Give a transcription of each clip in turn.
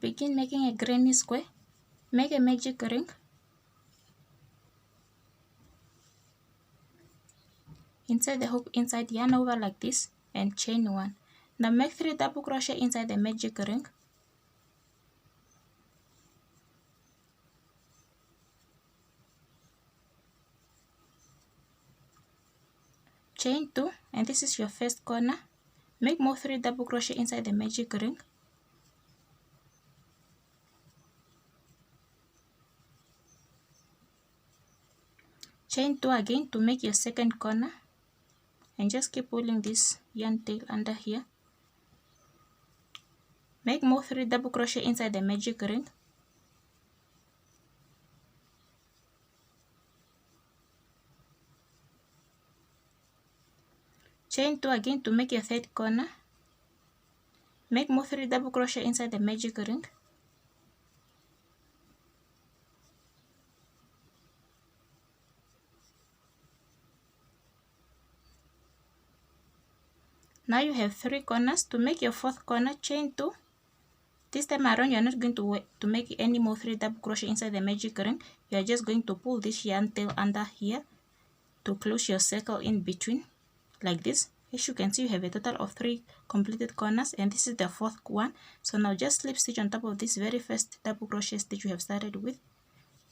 begin making a granny square, make a magic ring. Insert the hook inside, yarn over like this and chain 1. Now make 3 double crochet inside the magic ring. Chain 2, and this is your first corner. Make more 3 double crochet inside the magic ring. Chain 2 again to make your second corner, and just keep pulling this yarn tail under here. Make more 3 double crochet inside the magic ring. Chain 2 again to make your third corner. Make more 3 double crochet inside the magic ring. Now you have 3 corners. To make your fourth corner, chain 2. This time around you are not going to make any more 3 double crochet inside the magic ring. You are just going to pull this yarn tail under here to close your circle in between like this. As you can see, you have a total of 3 completed corners, and this is the fourth one. So now just slip stitch on top of this very first double crochet stitch you have started with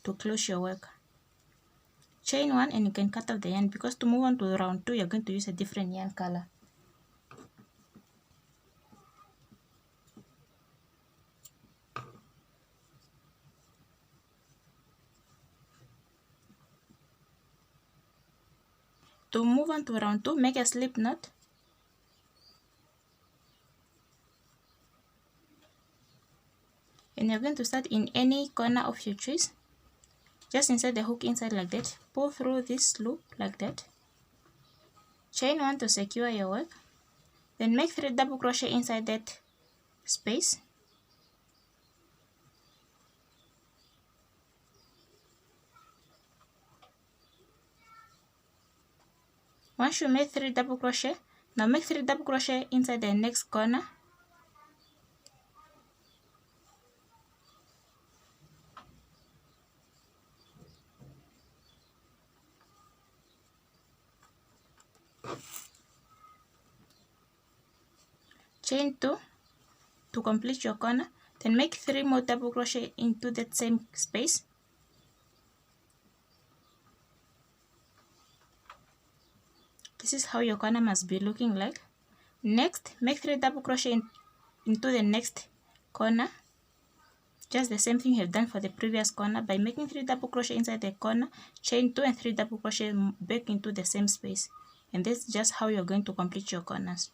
to close your work. Chain 1, and you can cut off the yarn, because to move on to round 2 you're going to use a different yarn color. To move on to round 2, make a slip knot. And you're going to start in any corner of your choice. Just insert the hook inside like that. Pull through this loop like that. Chain 1 to secure your work. Then make 3 double crochet inside that space. Once you made 3 double crochet, now make 3 double crochet inside the next corner. Chain 2 to complete your corner. Then make 3 more double crochet into that same space. This is how your corner must be looking like. Next, make 3 double crochet into the next corner. Just the same thing you have done for the previous corner by making 3 double crochet inside the corner, chain 2 and 3 double crochet back into the same space. And that's just how you're going to complete your corners.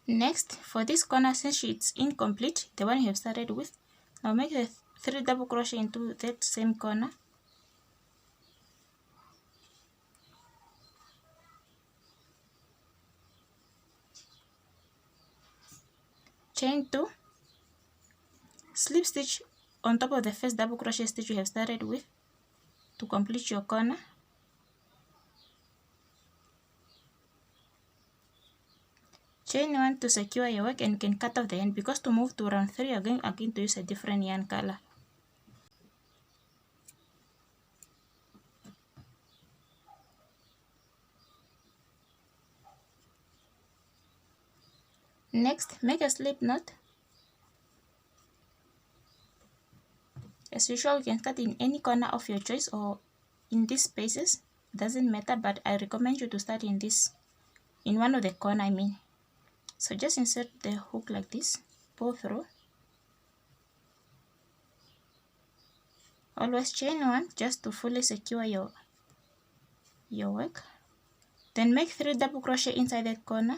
Next, for this corner, since it's incomplete, the one you have started with, now make the 3 double crochet into that same corner. Chain 2, slip stitch on top of the first double crochet stitch you have started with to complete your corner. Chain 1 to secure your work, and you can cut off the end, because to move to round 3 you're going again to use a different yarn color. Next, make a slip knot. As usual, you can start in any corner of your choice or in these spaces, doesn't matter, but I recommend you to start in one of the corner So just insert the hook like this, pull through, Always chain 1 just to fully secure your work. Then make 3 double crochet inside that corner.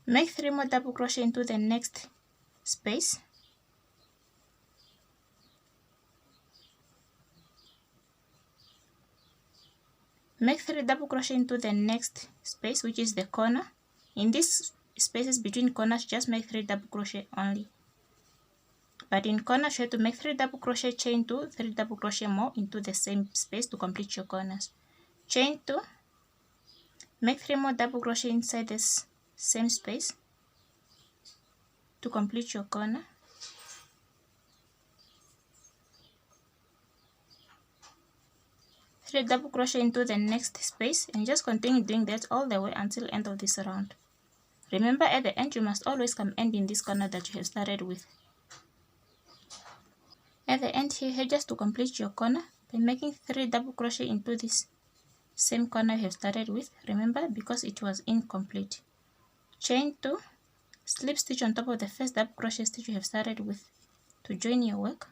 Make 3 more double crochet into the next space. Make 3 double crochet into the next space, which is the corner. In these spaces between corners, just make 3 double crochet only. But in corners, you have to make 3 double crochet, chain 2, 3 double crochet more into the same space to complete your corners. Chain 2, make 3 more double crochet inside this same space to complete your corner. Double crochet into the next space and just continue doing that all the way until end of this round. Remember, at the end you must always come end in this corner that you have started with. At the end here, just to complete your corner by making 3 double crochet into this same corner you have started with. Remember, because it was incomplete. Chain 2, slip stitch on top of the first double crochet stitch you have started with to join your work.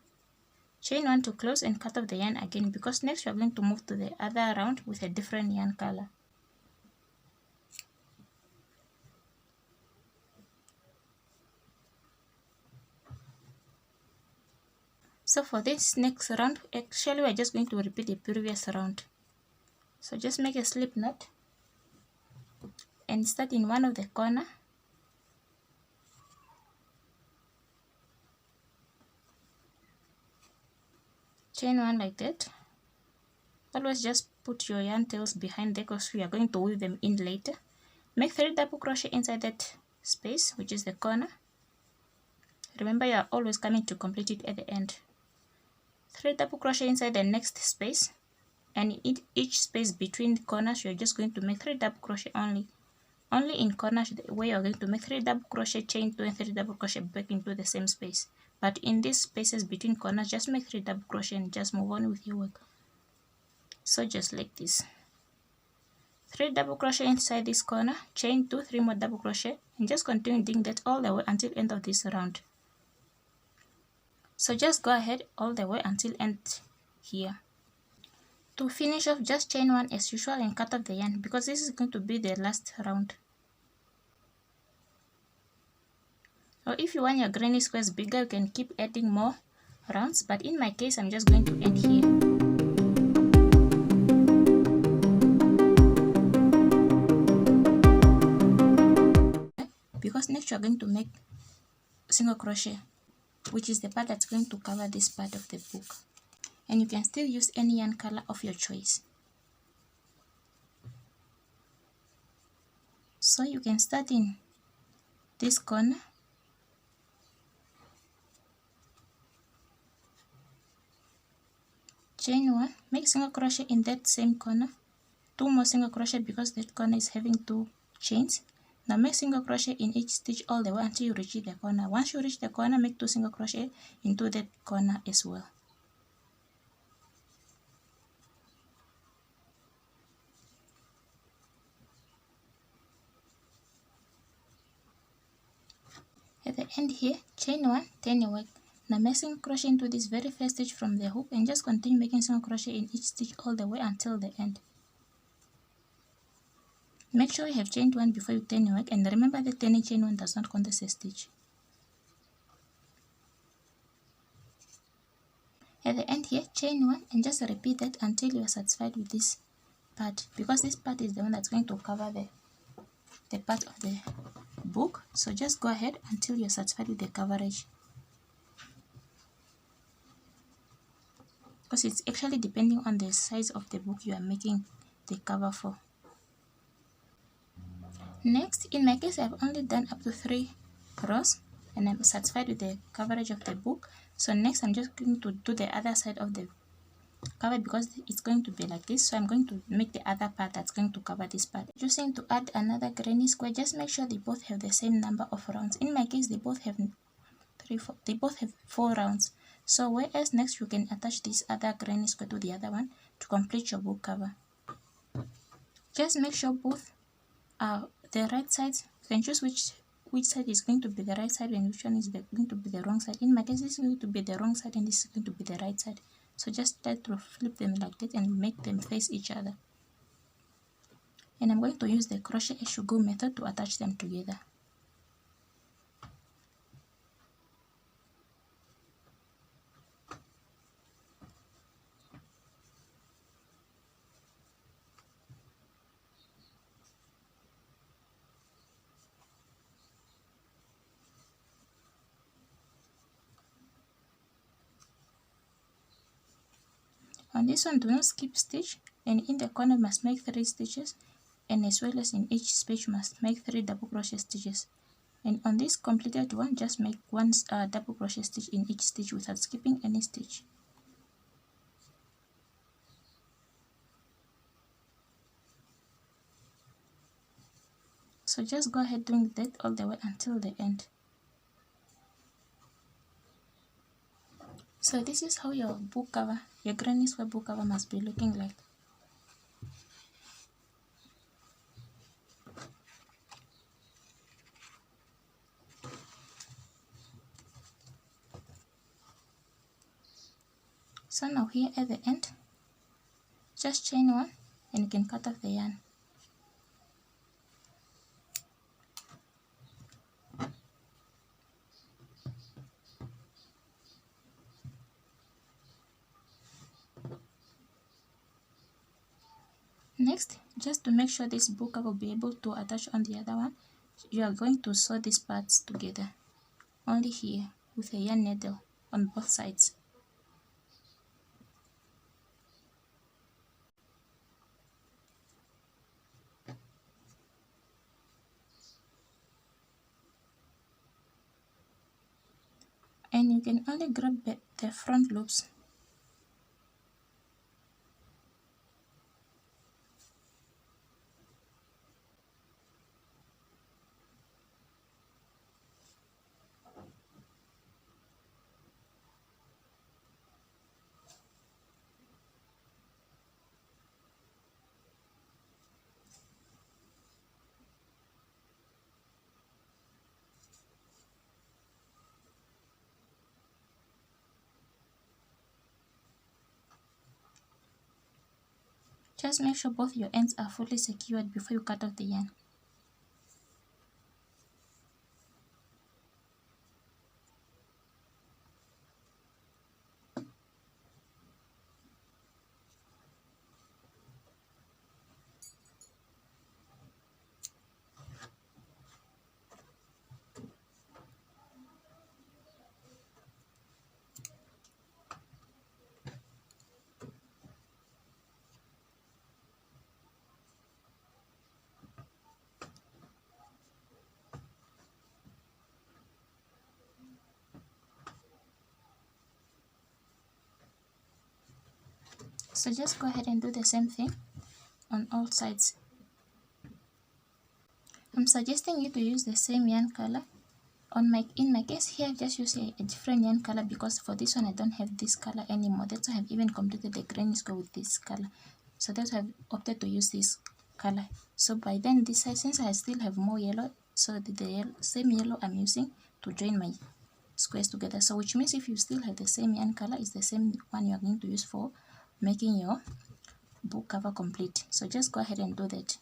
Chain 1 to close and cut off the yarn again, because next you are going to move to the other round with a different yarn color. So for this next round, actually we are just going to repeat the previous round. So just make a slip knot and start in one of the corner. Chain 1 like that. Always just put your yarn tails behind there because we are going to weave them in later. Make 3 double crochet inside that space, which is the corner. Remember, you are always coming to complete it at the end. 3 double crochet inside the next space, and in each space between the corners you are just going to make 3 double crochet only. Only in corners where you are going to make 3 double crochet, chain 2 and 3 double crochet back into the same space. But in these spaces between corners, just make 3 double crochet and just move on with your work. So just like this. 3 double crochet inside this corner, chain 2, 3 more double crochet, and just continue doing that all the way until end of this round. So just go ahead all the way until end here. To finish off, just chain 1 as usual and cut off the yarn, because this is going to be the last round. Or if you want your granny squares bigger, you can keep adding more rounds, but in my case I'm just going to end here. Because next you are going to make single crochet, which is the part that's going to cover this part of the book, and you can still use any yarn color of your choice. So you can start in this corner, chain 1, make single crochet in that same corner, 2 more single crochet because that corner is having 2 chains. Now make single crochet in each stitch all the way until you reach the corner. Once you reach the corner, make 2 single crochet into that corner as well. At the end here, chain 1, turn your work. Now make single crochet into this very first stitch from the hook and just continue making single crochet in each stitch all the way until the end. Make sure you have chained 1 before you turn your work, and remember that turning chain 1 does not count as a stitch. At the end here, chain 1 and just repeat that until you are satisfied with this part, because this part is the one that's going to cover the part of the book. So just go ahead until you're satisfied with the coverage, because it's actually depending on the size of the book you are making the cover for. Next, in my case, I've only done up to 3 rows and I'm satisfied with the coverage of the book. So next I'm just going to do the other side of the cover, because it's going to be like this. So I'm going to make the other part that's going to cover this part. Choosing to add another granny square, just make sure they both have the same number of rounds. In my case, they both have 4 rounds. So whereas next you can attach this other granny square to the other one to complete your book cover. Just make sure both are the right sides. You can choose which side is going to be the right side and which one is going to be the wrong side. In my case, this is going to be the wrong side and this is going to be the right side. So just try to flip them like that and make them face each other. And I'm going to use the crochet as you go method to attach them together. On this one, do not skip stitch, and in the corner must make 3 stitches, and as well as in each space must make 3 double crochet stitches. And on this completed one, just make 1 double crochet stitch in each stitch without skipping any stitch. So just go ahead doing that all the way until the end. So this is how your book cover, your granny square book cover must be looking like. So now here at the end, just chain 1 and you can cut off the yarn. Next, just to make sure this book cover will be able to attach on the other one, you are going to sew these parts together, only here with a yarn needle on both sides. And you can only grab the front loops. Just make sure both your ends are fully secured before you cut off the yarn. So just go ahead and do the same thing on all sides. I'm suggesting you to use the same yarn color. In my case here, just use a different yarn color because for this one I don't have this color anymore. That's why I've even completed the granny square with this color. So that's why I've opted to use this color. So by then this side, since I still have more yellow, so the same yellow I'm using to join my squares together. So which means if you still have the same yarn color, it's the same one you're going to use for making your book cover complete. So just go ahead and do that.